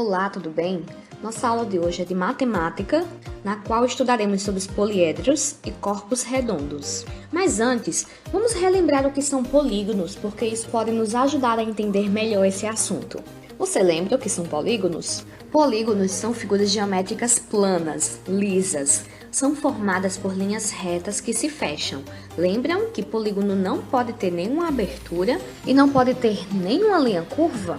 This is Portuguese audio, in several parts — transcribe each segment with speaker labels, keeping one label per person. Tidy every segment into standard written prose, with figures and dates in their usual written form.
Speaker 1: Olá, tudo bem? Nossa aula de hoje é de matemática, na qual estudaremos sobre os poliedros e corpos redondos. Mas antes, vamos relembrar o que são polígonos, porque isso pode nos ajudar a entender melhor esse assunto. Você lembra o que são polígonos? Polígonos são figuras geométricas planas, lisas. São formadas por linhas retas que se fecham. Lembram que polígono não pode ter nenhuma abertura e não pode ter nenhuma linha curva?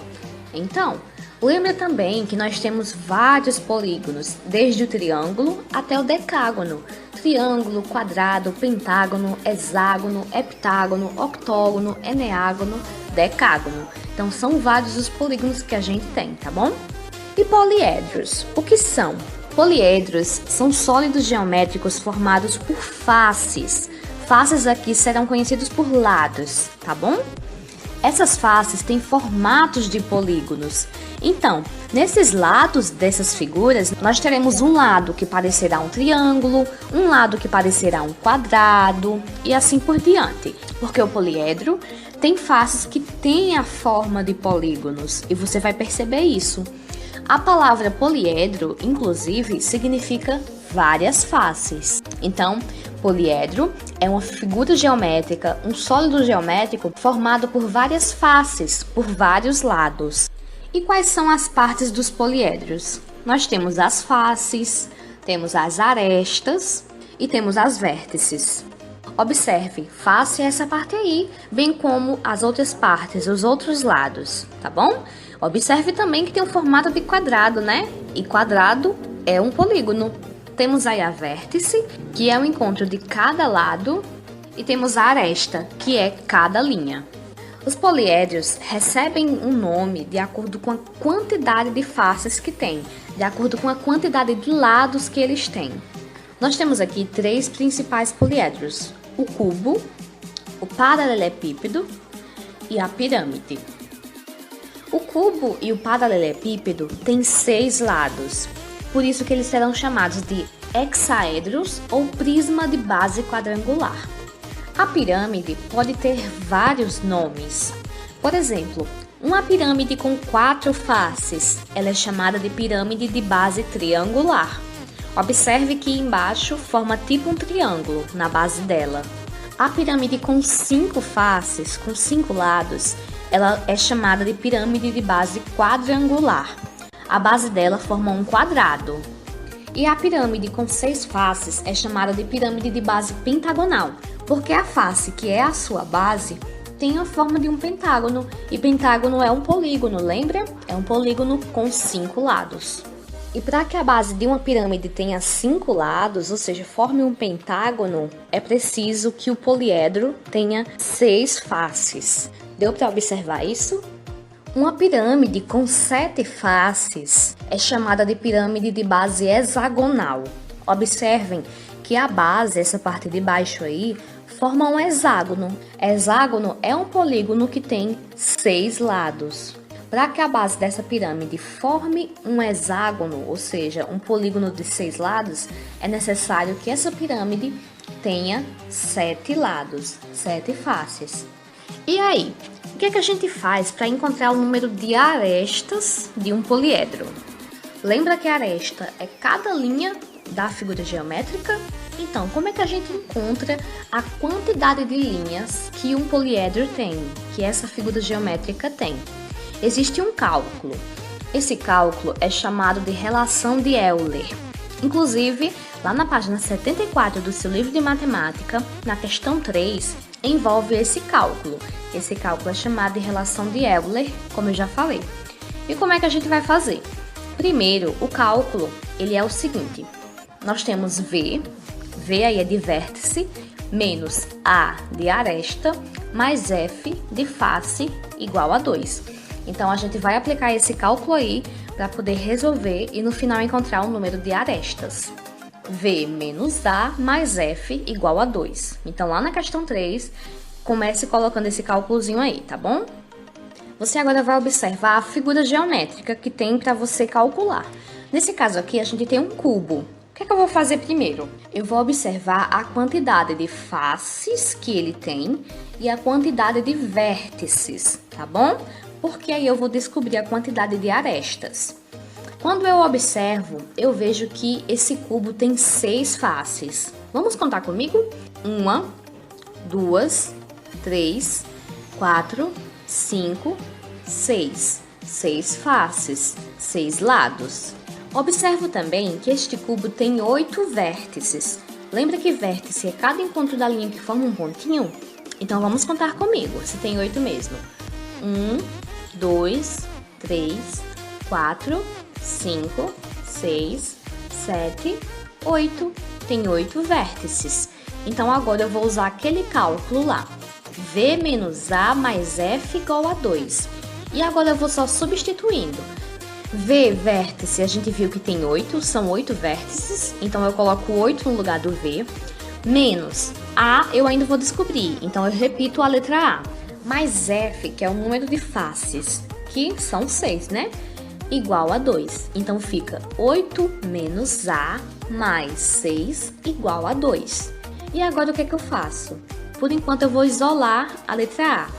Speaker 1: Então, lembra também que nós temos vários polígonos, desde o triângulo até o decágono. Triângulo, quadrado, pentágono, hexágono, heptágono, octógono, eneágono, decágono. Então são vários os polígonos que a gente tem, tá bom? E poliedros, o que são? Poliedros são sólidos geométricos formados por faces. Faces aqui serão conhecidos por lados, tá bom? Essas faces têm formatos de polígonos. Então, nesses lados dessas figuras, nós teremos um lado que parecerá um triângulo, um lado que parecerá um quadrado e assim por diante. Porque o poliedro tem faces que têm a forma de polígonos e você vai perceber isso. A palavra poliedro, inclusive, significa várias faces. Então, poliedro é uma figura geométrica, um sólido geométrico formado por várias faces, por vários lados. E quais são as partes dos poliedros? Nós temos as faces, temos as arestas e temos as vértices. Observe, face é essa parte aí, bem como as outras partes, os outros lados, tá bom? Observe também que tem um formato de quadrado, né? E quadrado é um polígono. Temos aí a vértice, que é o encontro de cada lado, e temos a aresta, que é cada linha. Os poliedros recebem um nome de acordo com a quantidade de faces que tem, de acordo com a quantidade de lados que eles têm. Nós temos aqui três principais poliedros: o cubo, o paralelepípedo e a pirâmide. O cubo e o paralelepípedo têm 6 lados, por isso que eles serão chamados de hexaedros ou prisma de base quadrangular. A pirâmide pode ter vários nomes. Por exemplo, uma pirâmide com 4 faces, ela é chamada de pirâmide de base triangular. Observe que embaixo forma tipo um triângulo na base dela. A pirâmide com 5 faces, com 5 lados, ela é chamada de pirâmide de base quadrangular. A base dela forma um quadrado. E a pirâmide com 6 faces é chamada de pirâmide de base pentagonal, porque a face, que é a sua base, tem a forma de um pentágono. E pentágono é um polígono, lembra? É um polígono com 5 lados. E para que a base de uma pirâmide tenha 5 lados, ou seja, forme um pentágono, é preciso que o poliedro tenha 6 faces. Deu para observar isso? Uma pirâmide com 7 faces é chamada de pirâmide de base hexagonal. Observem que a base, essa parte de baixo aí, forma um hexágono. Hexágono é um polígono que tem 6 lados. Para que a base dessa pirâmide forme um hexágono, ou seja, um polígono de 6 lados, é necessário que essa pirâmide tenha 7 lados, 7 faces. E aí, o que é que a gente faz para encontrar o número de arestas de um poliedro? Lembra que a aresta é cada linha da figura geométrica? Então, como é que a gente encontra a quantidade de linhas que um poliedro tem, que essa figura geométrica tem? Existe um cálculo. Esse cálculo é chamado de relação de Euler. Inclusive, lá na página 74 do seu livro de matemática, na questão 3, envolve esse cálculo. Esse cálculo é chamado de relação de Euler, como eu já falei. E como é que a gente vai fazer? Primeiro, o cálculo, ele é o seguinte. Nós temos V aí é de vértice, menos A de aresta, mais F de face, igual a 2. Então, a gente vai aplicar esse cálculo aí para poder resolver e no final encontrar o número de arestas. V menos A mais F igual a 2. Então, lá na questão 3, comece colocando esse cálculozinho aí, tá bom? Você agora vai observar a figura geométrica que tem para você calcular. Nesse caso aqui, a gente tem um cubo. O que é que eu vou fazer primeiro? Eu vou observar a quantidade de faces que ele tem e a quantidade de vértices, tá bom? Porque aí eu vou descobrir a quantidade de arestas. Quando eu observo, eu vejo que esse cubo tem 6 faces. Vamos contar comigo? 1, 2, 3, 4, 5, 6. 6 faces, 6 lados. Observo também que este cubo tem 8 vértices. Lembra que vértice é cada encontro da linha que forma um pontinho? Então vamos contar comigo, se tem 8 mesmo. 1, 2, 3, 4, 5, 6, 7, 8. Tem 8 vértices. Então agora eu vou usar aquele cálculo lá. V menos A mais F igual a 2. E agora eu vou só substituindo. V vértice, a gente viu que tem 8, são 8 vértices. Então eu coloco 8 no lugar do V. Menos A eu ainda vou descobrir. Então eu repito a letra A. Mais F, que é o número de faces, que são 6, né? Igual a 2. Então fica 8 menos A mais 6 igual a 2. E agora o que é que eu faço? Por enquanto eu vou isolar a letra A.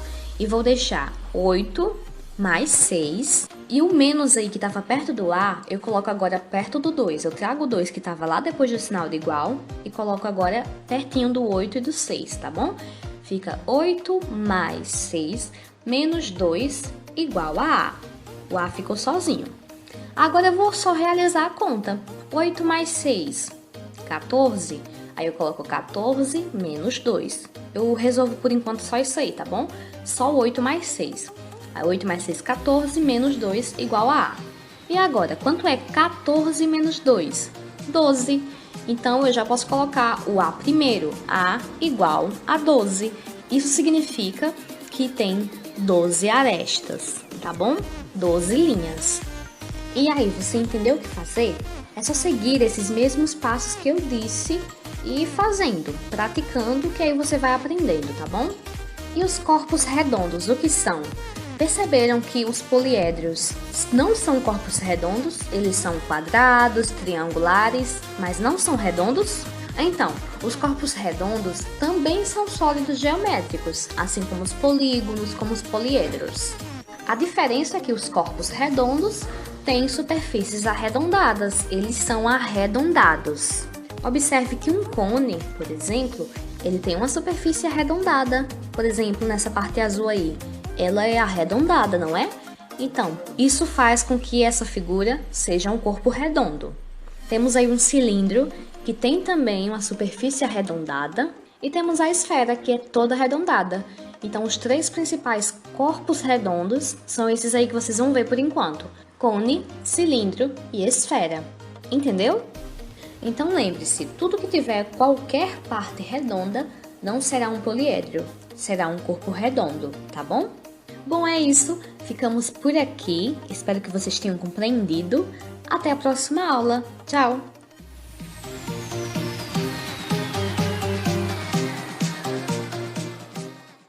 Speaker 1: E vou deixar 8 mais 6. E o menos aí que estava perto do A, eu coloco agora perto do 2. Eu trago o 2 que estava lá depois do sinal de igual e coloco agora pertinho do 8 e do 6, tá bom? Fica 8 mais 6 menos 2 igual a A. O A ficou sozinho. Agora eu vou só realizar a conta. 8 mais 6, 14. Aí eu coloco 14 menos 2. Eu resolvo por enquanto só isso aí, tá bom? Só 8 mais 6. Aí 8 mais 6, 14 menos 2 igual a A. E agora, quanto é 14 menos 2? 12. Então eu já posso colocar o A primeiro. A igual a 12. Isso significa que tem 12 arestas, tá bom? 12 linhas. E aí, você entendeu o que fazer? É só seguir esses mesmos passos que eu disse e ir fazendo, praticando, que aí você vai aprendendo, tá bom? E os corpos redondos, o que são? Perceberam que os poliédrios não são corpos redondos? Eles são quadrados, triangulares, mas não são redondos? Então, os corpos redondos também são sólidos geométricos, assim como os polígonos, como os poliedros. A diferença é que os corpos redondos têm superfícies arredondadas, eles são arredondados. Observe que um cone, por exemplo, ele tem uma superfície arredondada. Por exemplo, nessa parte azul aí, ela é arredondada, não é? Então, isso faz com que essa figura seja um corpo redondo. Temos aí um cilindro, que tem também uma superfície arredondada, e temos a esfera, que é toda arredondada. Então, os 3 principais corpos redondos são esses aí que vocês vão ver por enquanto: cone, cilindro e esfera. Entendeu? Então lembre-se, tudo que tiver qualquer parte redonda não será um poliedro, será um corpo redondo, tá bom? Bom, é isso, ficamos por aqui, espero que vocês tenham compreendido. Até a próxima aula, tchau!